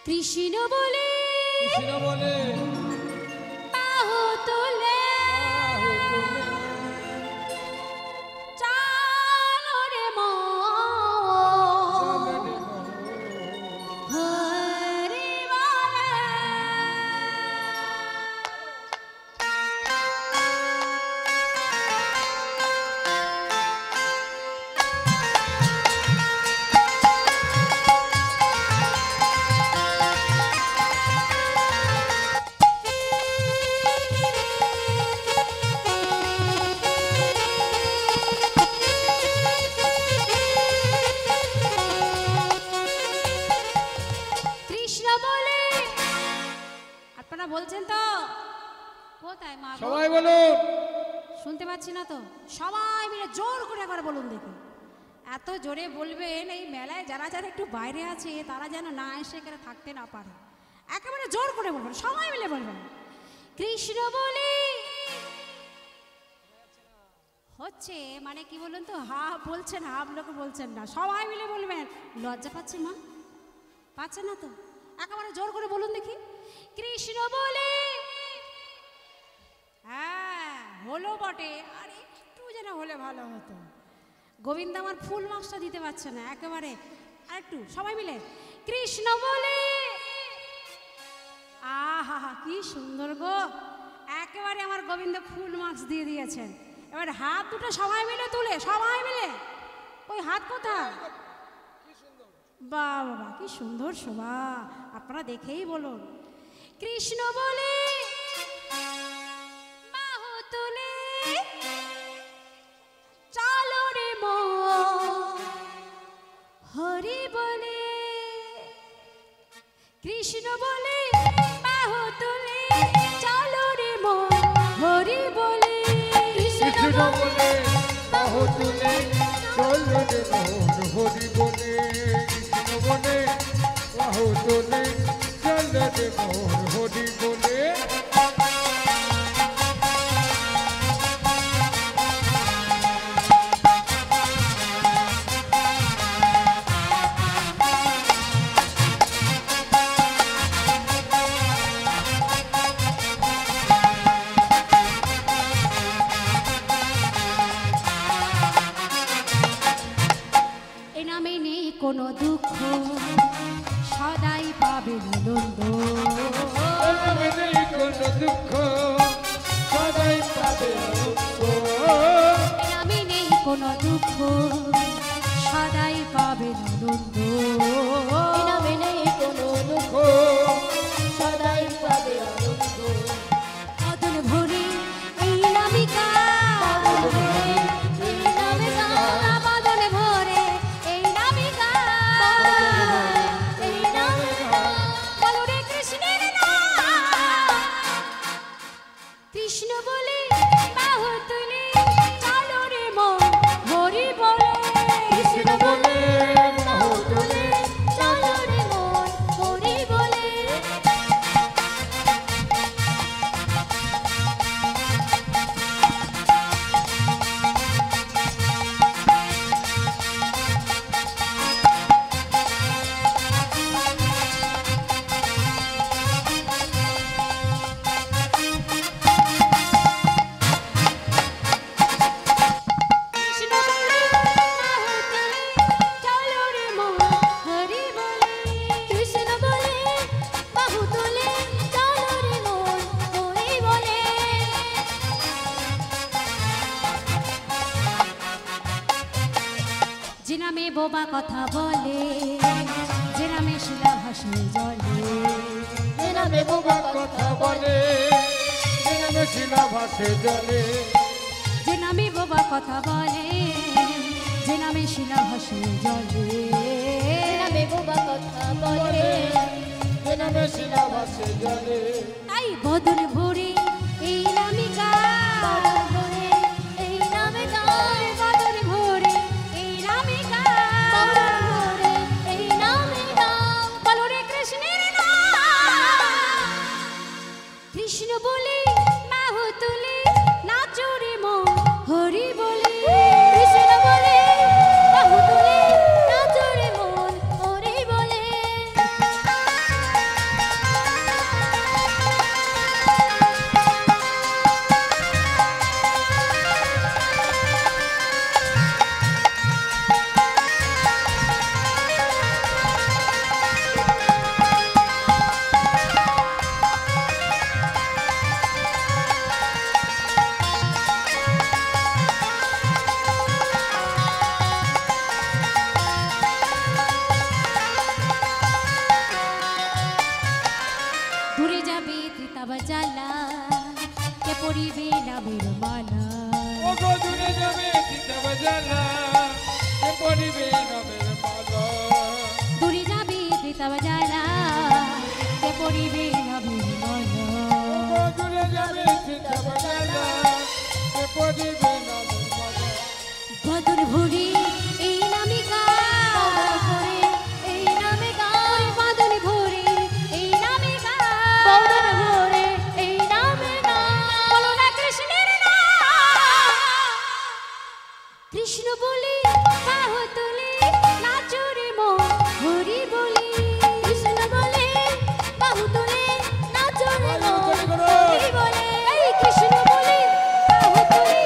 কৃষ্ণ বলে বাহু তুলে চলো রে মন হরি বলে। বলছেন তো কোথায় মা? সবাই বলুন। শুনতে পাচ্ছি না তো, সবাই মিলে জোর করে একবার বলুন দেখি। এত জোরে বলবেন এই মেলায় যারা যারা একটু বাইরে আছে তারা যেন না এসে এখানে থাকতে না পারে। একেবারে জোর করে বলবেন, সবাই মিলে বলবেন কৃষ্ণ বলে। হচ্ছে মানে কি বলুন তো, হাফ বলছেন হাফ লোক বলছেন না, সবাই মিলে বলবেন। লজ্জা পাচ্ছে মা? পাচ্ছে না তো, একেবারে জোর করে বলুন দেখি কৃষ্ণ বলে। হ্যাঁ হলো বটে, আর একটু যেন হলে ভালো হতো। গোবিন্দ আমার ফুল মার্কসটা দিতে পারছে না একেবারে, আর একটু সবাই মিলে কৃষ্ণ বলে। আহা হা কি সুন্দর গো, একেবারে আমার গোবিন্দ ফুল মার্কস দিয়ে দিয়েছেন। এবার হাত দুটো সবাই মিলে তুলে, সবাই মিলে। ওই হাত কোথায়? বাহ বাবা কি সুন্দর শোভা, আপনারা দেখেই বলুন কৃষ্ণ বলে বাহু তুলে চলো রে মন হরি বলে। কৃষ্ণ বলে বাহু তুলে চলো রে মন হরি বলে। কৃষ্ণ বলে বাহু তুলে চলো রে মন হরি বলে। কৃষ্ণ বলে বাহু তুলে চলো রে মন হরি বলে। কোনো দুঃখ সদাই পাবে আনন্দ। কোনো দুঃখ সদাই পাবে আনন্দ। আমি নেই কোনো দুঃখ সদাই পাবে আনন্দ। নামে নেই কোনো দুঃখ সদাই পাবে আনন্দ। বদন ভরে এই নামিকা বদন ভরে এই নামিকা বলো রে কৃষ্ণের নাম। কৃষ্ণ বলে বাহু তুলে চলো রে মন হরি বলে। কৃষ্ণ বলে বাহু তুলে চলো রে মন হরি বলে। কৃষ্ণ বলে বাহু তুলে চলো রে মন হরি বলে। কৃষ্ণ বলে বাহু তুলে চলো রে মন হরি বলে। যে নামে বোবা কথা বলে, যে নামে শিলা ভাসে জলে। যে নামে বোবা কথা বলে, যে নামে শিলা ভাসে জলে। যে নামে বোবা কথা বলে, যে নামে শিলা ভাসে জলে। যে নামে বোবা কথা বলে, যে নামে শিলা ভাসে জলে। তাই বদন ভরে এই নামিকা বদন ভরে এই নামে গান। বদন ভরে এই নামিকা বদন ভরে এই নামে গান। বলো রে কৃষ্ণের নাম। কৃষ্ণ বলে বাহু তুলে নাচো রে মন হরি বলে। কৃষ্ণ বলে বাহু তুলে নাচো রে মন হরি বলে। সীতা বাজালা কে পড়িবে নবী মালা বদলে যাবে সীতা বাজালা কে পড়িবে নবীর মালা বদর ভরি এই নামে বদর ভরে এই নামে গান বদর ভরি এই নামে গান বদর ভরে এই নামে বলো না কৃষ্ণের নাম কৃষ্ণ বলি বাহু তুলি নাচো রে মন হরি বলি কৃষ্ণ বলে বাহু তুলে নাচো রে মন হরি বলে এই কৃষ্ণ বলি বাহু তুলি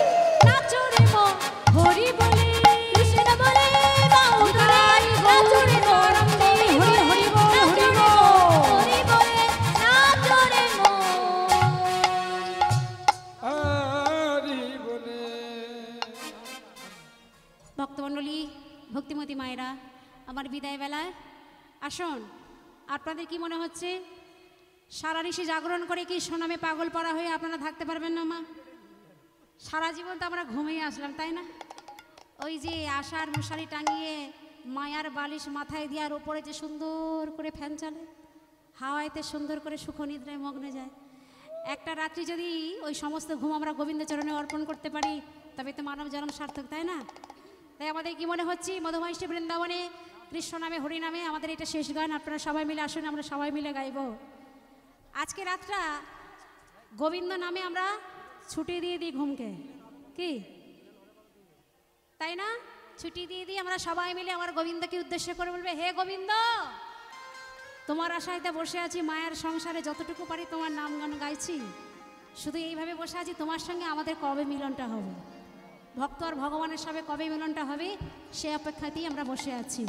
নাচো রে মন হরি বলি কৃষ্ণ বলে বাহু তুলে নাচো রে মন হরি হরি হরি বল হরি বলে নাচো রে মন হরি বলে ভক্তমণ্ডলী ভক্তিমতী মায়েরা আমার বিদায় বেলায় আসুন আপনাদের কি মনে হচ্ছে সারা ঋষি জাগরণ করে কি সোনামে পাগল পড়া হয়ে আপনারা থাকতে পারবেন না মা সারা জীবন তো আমরা ঘুমিয়ে আসলাম তাই না ওই যে আশার মশারি টাঙিয়ে মায়ার বালিশ মাথায় দেওয়ার উপরে যে সুন্দর করে ফ্যান চলে হাওয়াইতে সুন্দর করে সুখ নিদ্রায় মগ্নে যায় একটা রাত্রি যদি ওই সমস্ত ঘুম আমরা গোবিন্দচরণে অর্পণ করতে পারি তবে তো মানব জন্ম সার্থক তাই না তাই আমাদের কি মনে হচ্ছে মধুমাইষ্টি বৃন্দাবনে কৃষ্ণ নামে হরি নামে আমাদের এটা শেষ গান আপনারা সবাই মিলে আসুন আমরা সবাই মিলে গাইব আজকে রাতটা গোবিন্দ নামে আমরা ছুটি দিয়ে দিই ঘুমকে কি তাই না ছুটি দিয়ে দিই আমরা সবাই মিলে আমার গোবিন্দকে উদ্দেশ্য করে বলবে হে গোবিন্দ তোমার আশায়তে বসে আছি মায়ের সংসারে যতটুকু পারি তোমার নাম গান গাইছি শুধু এইভাবে বসে আছি তোমার সঙ্গে আমাদের কবে মিলনটা হবে ভক্ত আর ভগবানের সঙ্গে কবে মিলনটা হবে সে অপেক্ষাতেই আমরা বসে আছি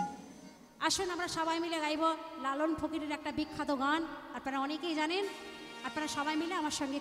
আসুন আমরা সবাই মিলে গাইব লালন ফকিরের একটা বিখ্যাত গান আপনারা অনেকেই জানেন আপনারা সবাই মিলে আমার সঙ্গে